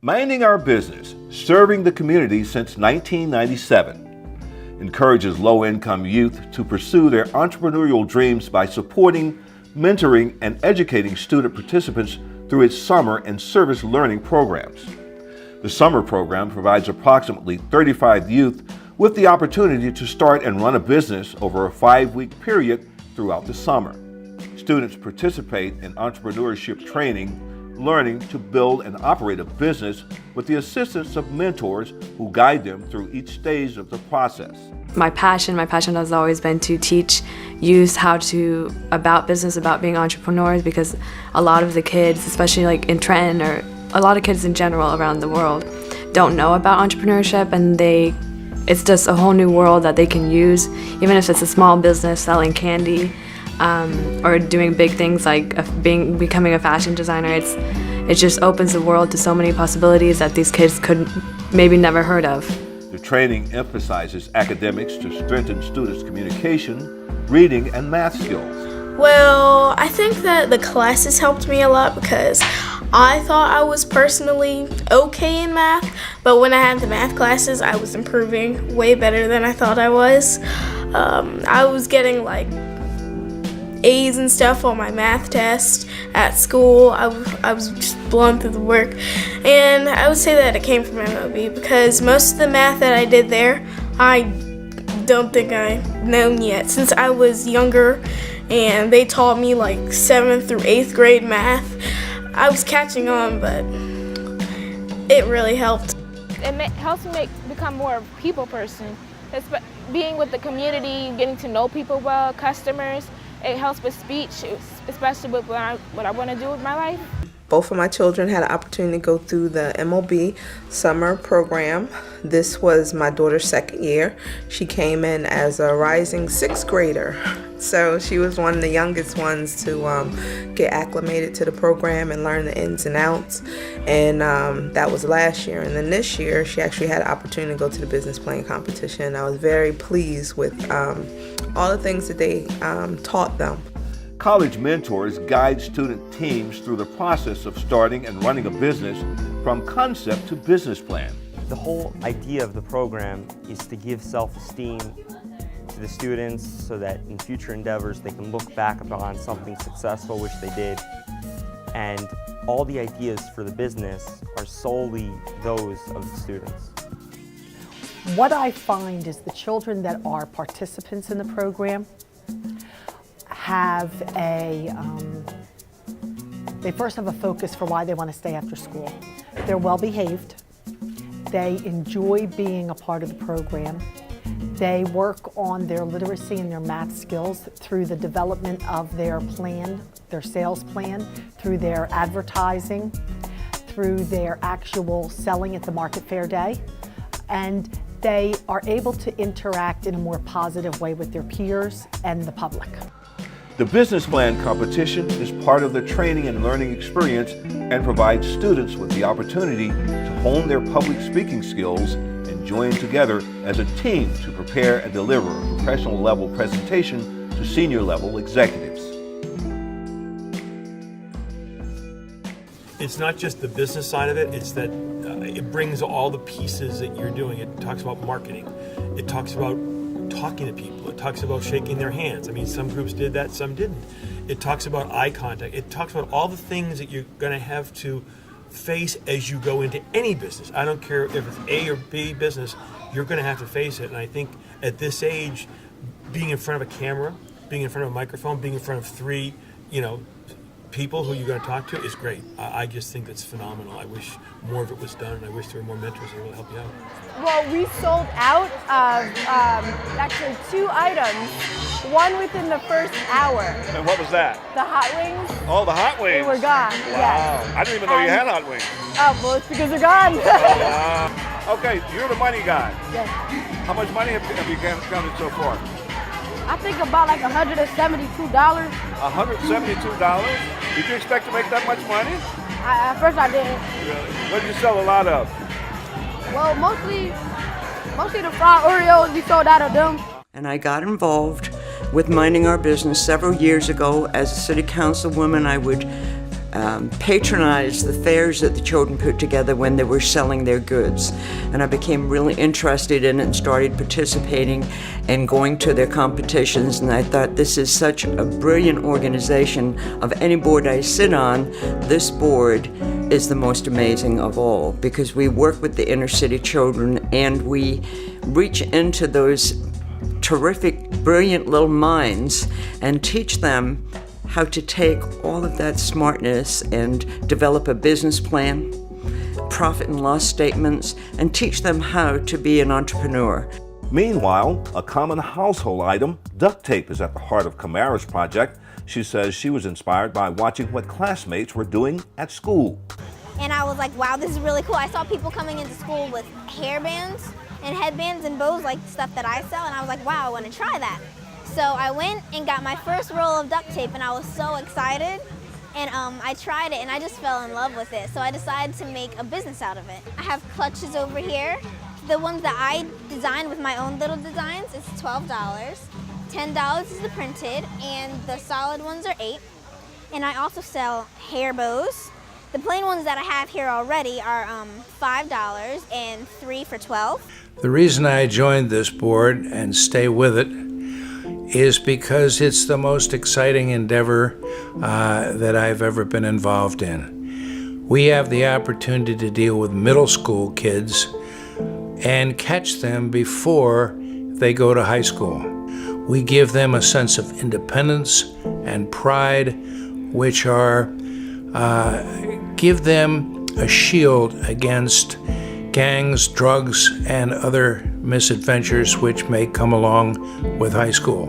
Minding Our Business, Serving the Community since 1997, encourages low-income youth to pursue their entrepreneurial dreams by supporting, mentoring, and educating student participants through its summer and service learning programs. The summer program provides approximately 35 youth with the opportunity to start and run a business over a 5-week period throughout the summer. Students participate in entrepreneurship training, learning to build and operate a business with the assistance of mentors who guide them through each stage of the process. My passion has always been to teach youth about business, about being entrepreneurs, because a lot of the kids, especially like in Trenton, or a lot of kids in general around the world, don't know about entrepreneurship, and it's just a whole new world that they can use, even if it's a small business selling candy, or doing big things like becoming a fashion designer. It just opens the world to so many possibilities that these kids could maybe never heard of. The training emphasizes academics to strengthen students' communication, reading, and math skills. Well, I think that the classes helped me a lot because I thought I was personally okay in math, but when I had the math classes, I was improving way better than I thought I was. I was getting like A's and stuff on my math test at school. I was just blowing through the work, and I would say that it came from MOB because most of the math that I did there, I don't think I've known yet since I was younger, and they taught me like 7th through 8th grade math. I was catching on, but it really helped. It helps me become more of a people person. It's being with the community, getting to know people well, customers. It helps with speech, especially with what I want to do with my life. Both of my children had an opportunity to go through the MOB summer program. This was my daughter's 2nd year. She came in as a rising 6th grader. So she was one of the youngest ones to get acclimated to the program and learn the ins and outs. And that was last year. And then this year, she actually had an opportunity to go to the business plan competition. I was very pleased with all the things that they taught them. College mentors guide student teams through the process of starting and running a business from concept to business plan. The whole idea of the program is to give self-esteem to the students so that in future endeavors they can look back upon something successful which they did, and all the ideas for the business are solely those of the students. What I find is the children that are participants in the program have they first have a focus for why they want to stay after school. They're well behaved. They enjoy being a part of the program. They work on their literacy and their math skills through the development of their plan, their sales plan, through their advertising, through their actual selling at the market fair day. And they are able to interact in a more positive way with their peers and the public. The business plan competition is part of the training and learning experience and provides students with the opportunity to hone their public speaking skills and join together as a team to prepare and deliver a professional level presentation to senior level executives. It's not just the business side of it, it's that it brings all the pieces that you're doing. It talks about marketing. It talks about talking to people. It talks about shaking their hands. I mean, some groups did that, some didn't. It talks about eye contact. It talks about all the things that you're going to have to face as you go into any business. I don't care if it's A or B business, you're going to have to face it. And I think at this age, being in front of a camera, being in front of a microphone, being in front of 3, people who you're going to talk to is great. I just think that's phenomenal. I wish more of it was done, and I wish there were more mentors that will help you out. Well, we sold out of actually 2 items, one within the first hour. And what was that? The hot wings. Oh, the hot wings. They were gone. Wow. Yes. I didn't even know you had hot wings. Oh, well, it's because they're gone. Okay, you're the money guy. Yes. How much money have you counted so far? I think about like $172. $172? Did you expect to make that much money? At first I didn't. Really? What did you sell a lot of? Well, mostly the fried Oreos, we sold out of them. And I got involved with Minding Our Business several years ago. As a city councilwoman, I would patronize the fairs that the children put together when they were selling their goods. And I became really interested in it and started participating and going to their competitions. And I thought, this is such a brilliant organization. Of any board I sit on, this board is the most amazing of all, because we work with the inner city children and we reach into those terrific, brilliant little minds and teach them how to take all of that smartness and develop a business plan, profit and loss statements, and teach them how to be an entrepreneur. Meanwhile, a common household item, duct tape, is at the heart of Kamara's project. She says she was inspired by watching what classmates were doing at school. And I was like, wow, this is really cool. I saw people coming into school with hairbands and headbands and bows, like stuff that I sell, and I was like, wow, I want to try that. So I went and got my first roll of duct tape, and I was so excited. And I tried it, and I just fell in love with it. So I decided to make a business out of it. I have clutches over here. The ones that I designed with my own little designs is $12. $10 is the printed, and the solid ones are $8. And I also sell hair bows. The plain ones that I have here already are $5 and 3 for $12. The reason I joined this board and stay with it is because it's the most exciting endeavor that I've ever been involved in. We have the opportunity to deal with middle school kids and catch them before they go to high school. We give them a sense of independence and pride, which are give them a shield against gangs, drugs, and other misadventures which may come along with high school.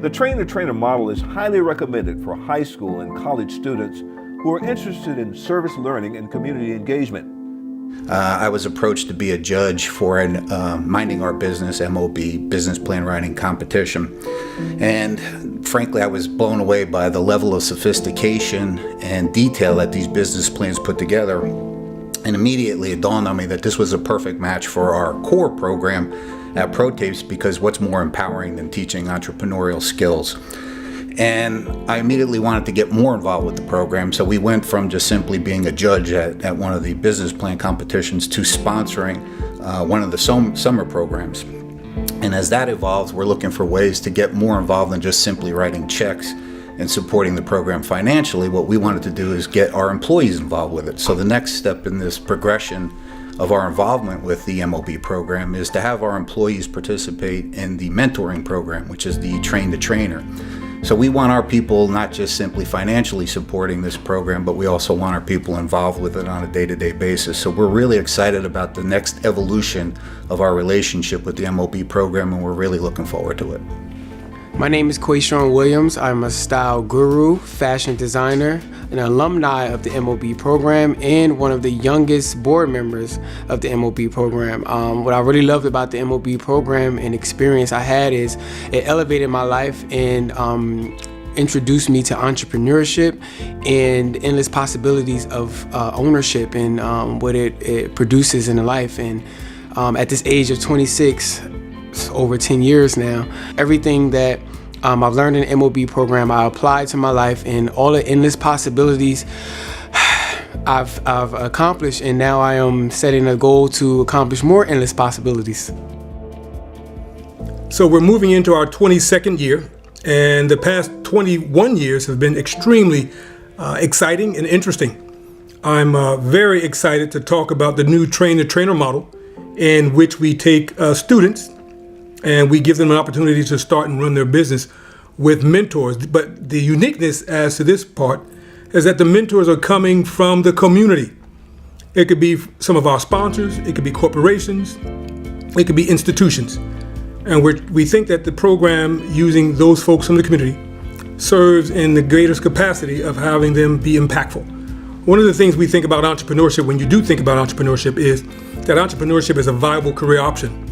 The train-the-trainer model is highly recommended for high school and college students who are interested in service learning and community engagement. I was approached to be a judge for an Minding Our Business, MOB, business plan writing competition. And frankly, I was blown away by the level of sophistication and detail that these business plans put together. And immediately it dawned on me that this was a perfect match for our core program at ProTapes, because what's more empowering than teaching entrepreneurial skills? And I immediately wanted to get more involved with the program, so we went from just simply being a judge at one of the business plan competitions to sponsoring one of the summer programs. And as that evolves, we're looking for ways to get more involved than just simply writing checks and supporting the program financially. What we wanted to do is get our employees involved with it. So the next step in this progression of our involvement with the MOB program is to have our employees participate in the mentoring program, which is the Train the Trainer. So we want our people not just simply financially supporting this program, but we also want our people involved with it on a day-to-day basis. So we're really excited about the next evolution of our relationship with the MOB program, and we're really looking forward to it. My name is Quayshawn Williams. I'm a style guru, fashion designer, an alumni of the MOB program, and one of the youngest board members of the MOB program. What I really loved about the MOB program and experience I had is it elevated my life and introduced me to entrepreneurship and endless possibilities of ownership and what it produces in a life. And at this age of 26, over 10 years now, everything that I've learned in the MOB program, I applied to my life, and all the endless possibilities I've accomplished, and now I am setting a goal to accomplish more endless possibilities. So we're moving into our 22nd year, and the past 21 years have been extremely exciting and interesting. I'm very excited to talk about the new train-the-trainer model, in which we take students and we give them an opportunity to start and run their business with mentors. But the uniqueness as to this part is that the mentors are coming from the community. It could be some of our sponsors, it could be corporations, it could be institutions. And we think that the program, using those folks from the community, serves in the greatest capacity of having them be impactful. One of the things we think about entrepreneurship, when you do think about entrepreneurship, is that entrepreneurship is a viable career option.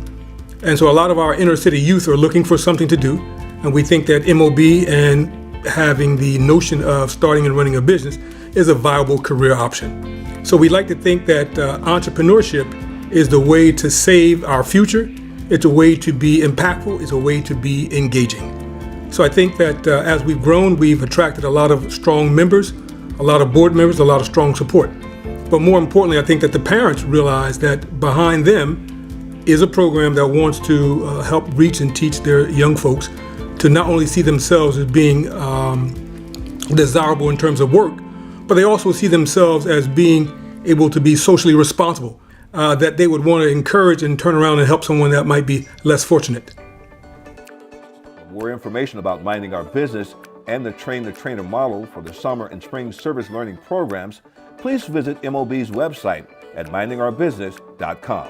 And so a lot of our inner city youth are looking for something to do, and we think that MOB and having the notion of starting and running a business is a viable career option. So we like to think that entrepreneurship is the way to save our future. It's a way to be impactful. It's a way to be engaging. So I think that as we've grown, we've attracted a lot of strong members a lot of board members, a lot of strong support. But more importantly, I think that the parents realize that behind them is a program that wants to help reach and teach their young folks to not only see themselves as being desirable in terms of work, but they also see themselves as being able to be socially responsible, that they would want to encourage and turn around and help someone that might be less fortunate. For more information about Minding Our Business and the Train the Trainer model for the summer and spring service learning programs, please visit MOB's website at mindingourbusiness.com.